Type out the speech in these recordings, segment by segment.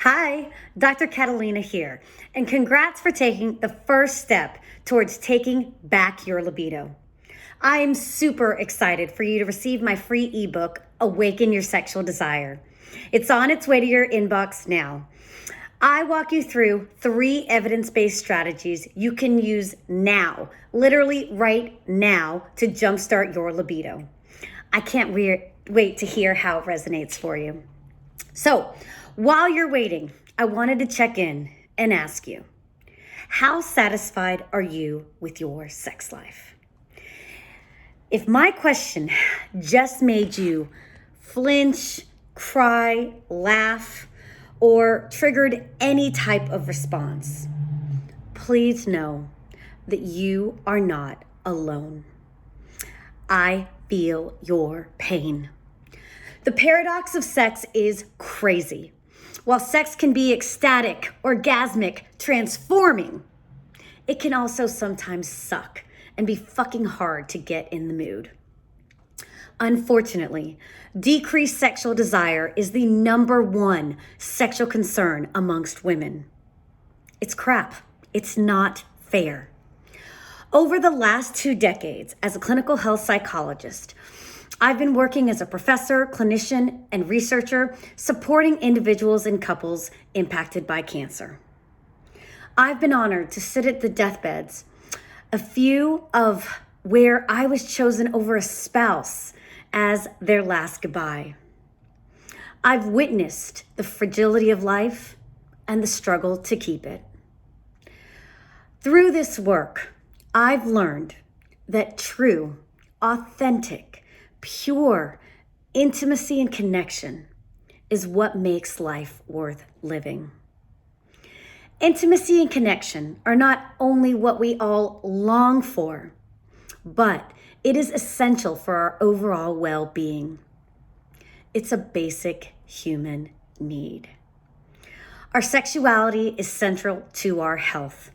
Hi, Dr. Catalina here, and congrats for taking the first step towards taking back your libido. I am super excited for you to receive my free ebook, Awaken Your Sexual Desire. It's on its way to your inbox now. I walk you through 3 evidence-based strategies you can use now, literally right now, to jumpstart your libido. I can't wait to hear how it resonates for you. So, while you're waiting, I wanted to check in and ask you, how satisfied are you with your sex life? If my question just made you flinch, cry, laugh, or triggered any type of response, please know that you are not alone. I feel your pain. The paradox of sex is crazy. While sex can be ecstatic, orgasmic, transforming, it can also sometimes suck and be fucking hard to get in the mood. Unfortunately, decreased sexual desire is the #1 sexual concern amongst women. It's crap. It's not fair. Over the last 2 decades, as a clinical health psychologist, I've been working as a professor, clinician, and researcher supporting individuals and couples impacted by cancer. I've been honored to sit at the deathbeds, a few of where I was chosen over a spouse as their last goodbye. I've witnessed the fragility of life and the struggle to keep it. Through this work, I've learned that true, authentic, pure intimacy and connection is what makes life worth living. Intimacy and connection are not only what we all long for, but it is essential for our overall well-being. It's a basic human need. Our sexuality is central to our health.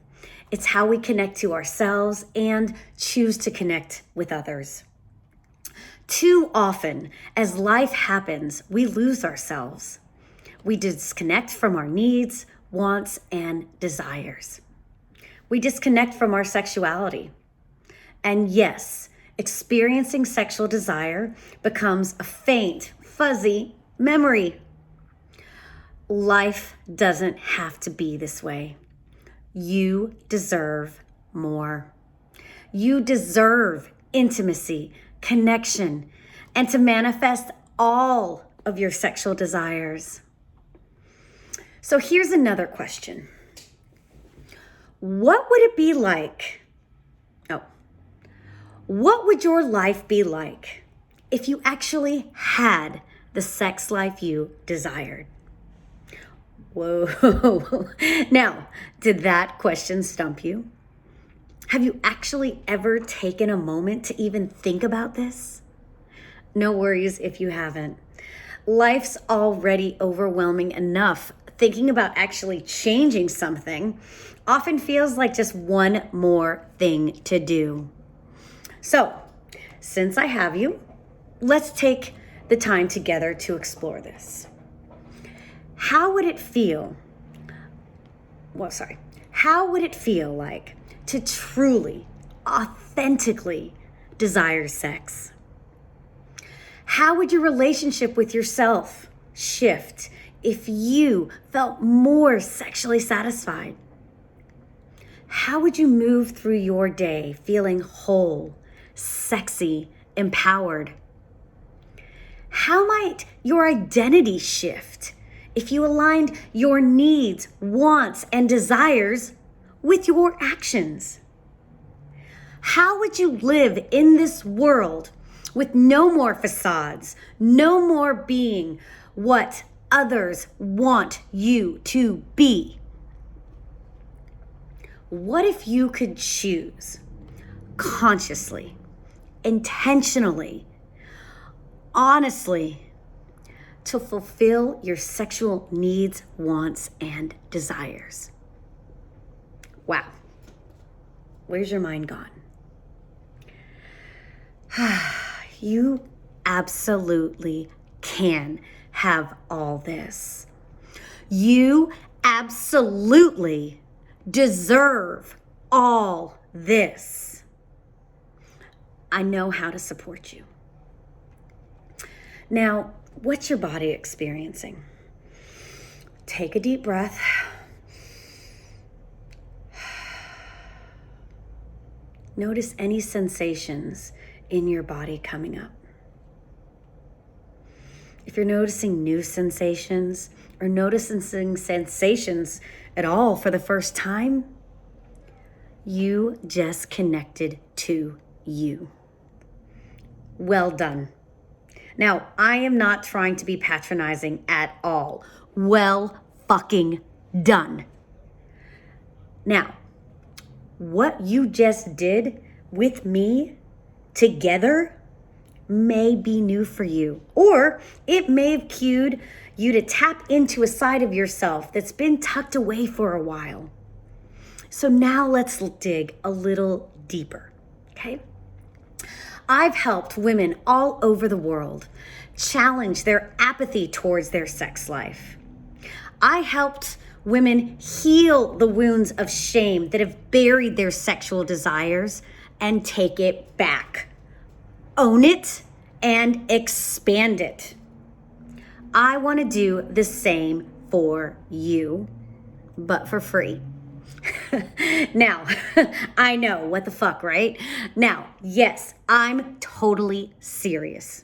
It's how we connect to ourselves and choose to connect with others. Too often, as life happens, we lose ourselves. We disconnect from our needs, wants, and desires. We disconnect from our sexuality. And yes, experiencing sexual desire becomes a faint, fuzzy memory. Life doesn't have to be this way. You deserve more. You deserve intimacy, connection, and to manifest all of your sexual desires. So here's another question. What would it be like? What would your life be like if you actually had the sex life you desired? Whoa. Now, did that question stump you? Have you actually ever taken a moment to even think about this? No worries if you haven't. Life's already overwhelming enough. Thinking about actually changing something often feels like just one more thing to do. So, since I have you, let's take the time together to explore this. How would it feel like to truly, authentically desire sex? How would your relationship with yourself shift if you felt more sexually satisfied? How would you move through your day feeling whole, sexy, empowered? How might your identity shift if you aligned your needs, wants, and desires with your actions? How would you live in this world with no more facades, no more being what others want you to be? What if you could choose consciously, intentionally, honestly, to fulfill your sexual needs, wants, and desires? Wow. Where's your mind gone? You absolutely can have all this. You absolutely deserve all this. I know how to support you. Now, what's your body experiencing? Take a deep breath. Notice any sensations in your body coming up. If you're noticing new sensations or noticing sensations at all for the first time, you just connected to you. Well done. Now, I am not trying to be patronizing at all. Well fucking done. Now, what you just did with me together may be new for you, or it may have cued you to tap into a side of yourself that's been tucked away for a while. So now let's dig a little deeper, okay? I've helped women all over the world challenge their apathy towards their sex life. I helped women heal the wounds of shame that have buried their sexual desires and take it back. Own it and expand it. I want to do the same for you, but for free. Now, I know, what the fuck, right? Now, yes, I'm totally serious.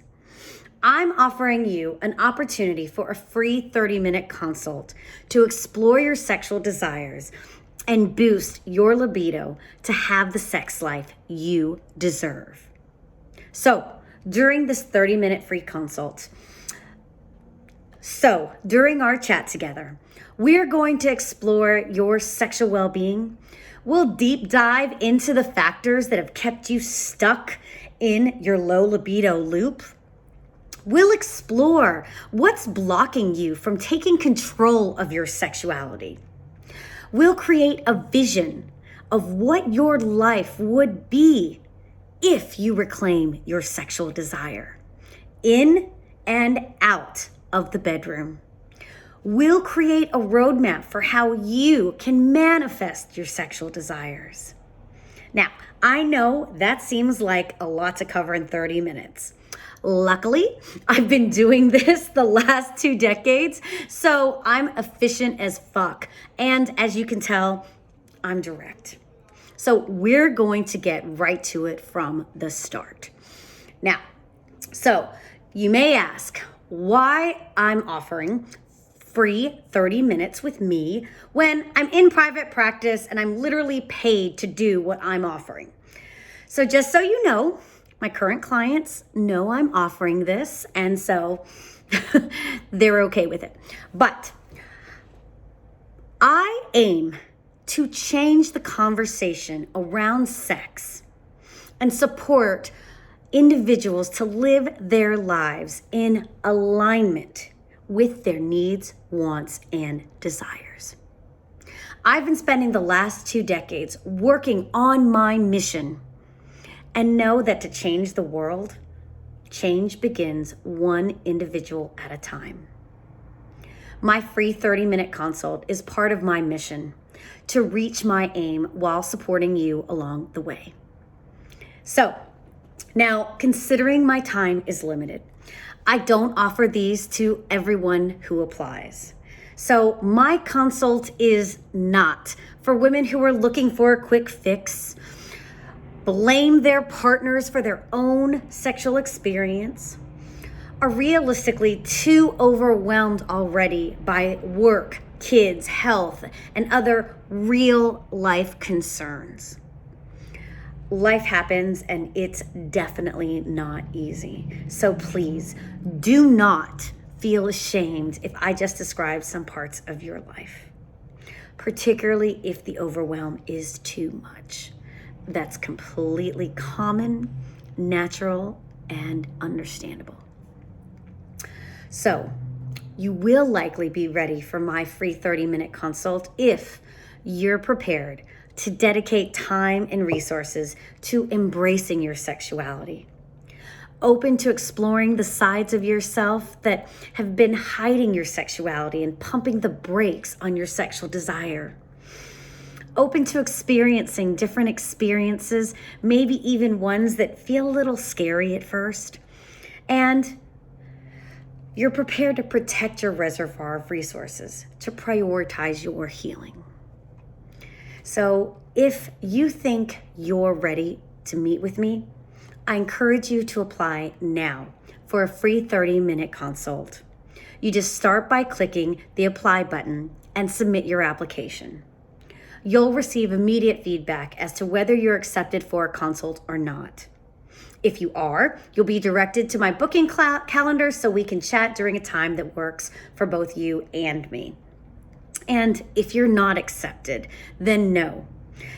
I'm offering you an opportunity for a free 30-minute consult to explore your sexual desires and boost your libido to have the sex life you deserve. So, during this 30-minute free consult, during our chat together, we're going to explore your sexual well-being. We'll deep dive into the factors that have kept you stuck in your low libido loop. We'll explore what's blocking you from taking control of your sexuality. We'll create a vision of what your life would be if you reclaim your sexual desire in and out of the bedroom. We'll create a roadmap for how you can manifest your sexual desires. Now, I know that seems like a lot to cover in 30 minutes. Luckily, I've been doing this the last 2 decades, so I'm efficient as fuck. And as you can tell, I'm direct. So we're going to get right to it from the start. Now, so you may ask why I'm offering free 30 minutes with me when I'm in private practice and I'm literally paid to do what I'm offering. So just so you know, my current clients know I'm offering this, and so they're okay with it. But I aim to change the conversation around sex and support individuals to live their lives in alignment with their needs, wants, and desires. I've been spending the last 2 decades working on my mission and know that to change the world, change begins one individual at a time. My free 30-minute consult is part of my mission to reach my aim while supporting you along the way. So, now, considering my time is limited, I don't offer these to everyone who applies. So my consult is not for women who are looking for a quick fix, blame their partners for their own sexual experience, are realistically too overwhelmed already by work, kids, health, and other real life concerns. Life happens and it's definitely not easy. So please do not feel ashamed if I just describe some parts of your life, particularly if the overwhelm is too much. That's completely common, natural, and understandable. So you will likely be ready for my free 30-minute consult if you're prepared to dedicate time and resources to embracing your sexuality. open to exploring the sides of yourself that have been hiding your sexuality and pumping the brakes on your sexual desire. Open to experiencing different experiences, maybe even ones that feel a little scary at first. And you're prepared to protect your reservoir of resources, to prioritize your healing. So if you think you're ready to meet with me, I encourage you to apply now for a free 30-minute consult. You just start by clicking the apply button and submit your application. You'll receive immediate feedback as to whether you're accepted for a consult or not. If you are, you'll be directed to my booking calendar so we can chat during a time that works for both you and me. And if you're not accepted, then know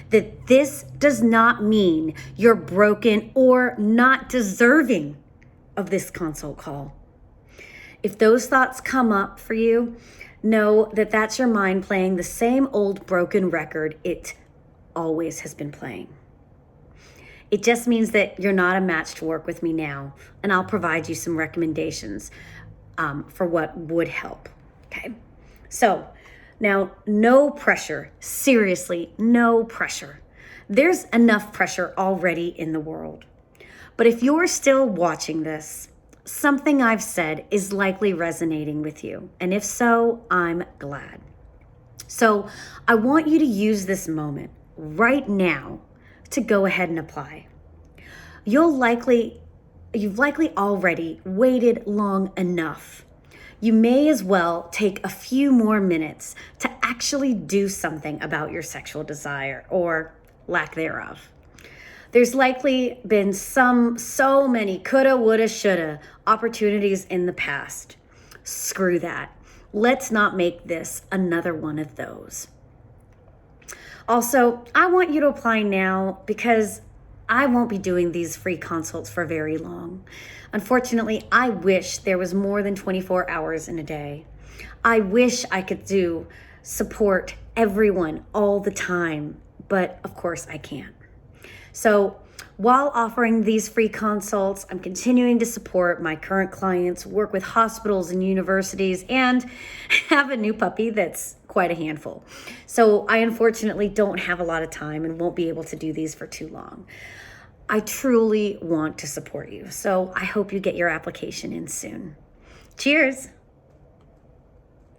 that this does not mean you're broken or not deserving of this consult call. If those thoughts come up for you, know that that's your mind playing the same old broken record it always has been playing. It just means that you're not a match to work with me now, and I'll provide you some recommendations for what would help, okay? So now, no pressure, seriously, no pressure. There's enough pressure already in the world. But if you're still watching this, something I've said is likely resonating with you. And if so, I'm glad. So I want you to use this moment right now to go ahead and apply. You've likely already waited long enough. You may as well take a few more minutes to actually do something about your sexual desire or lack thereof. There's likely been so many coulda, woulda, shoulda opportunities in the past. Screw that. Let's not make this another one of those. Also, I want you to apply now because I won't be doing these free consults for very long. Unfortunately, I wish there was more than 24 hours in a day. I wish I could support everyone all the time, but of course I can't. So while offering these free consults, I'm continuing to support my current clients, work with hospitals and universities, and have a new puppy that's quite a handful. So I unfortunately don't have a lot of time and won't be able to do these for too long. I truly want to support you, so I hope you get your application in soon. Cheers.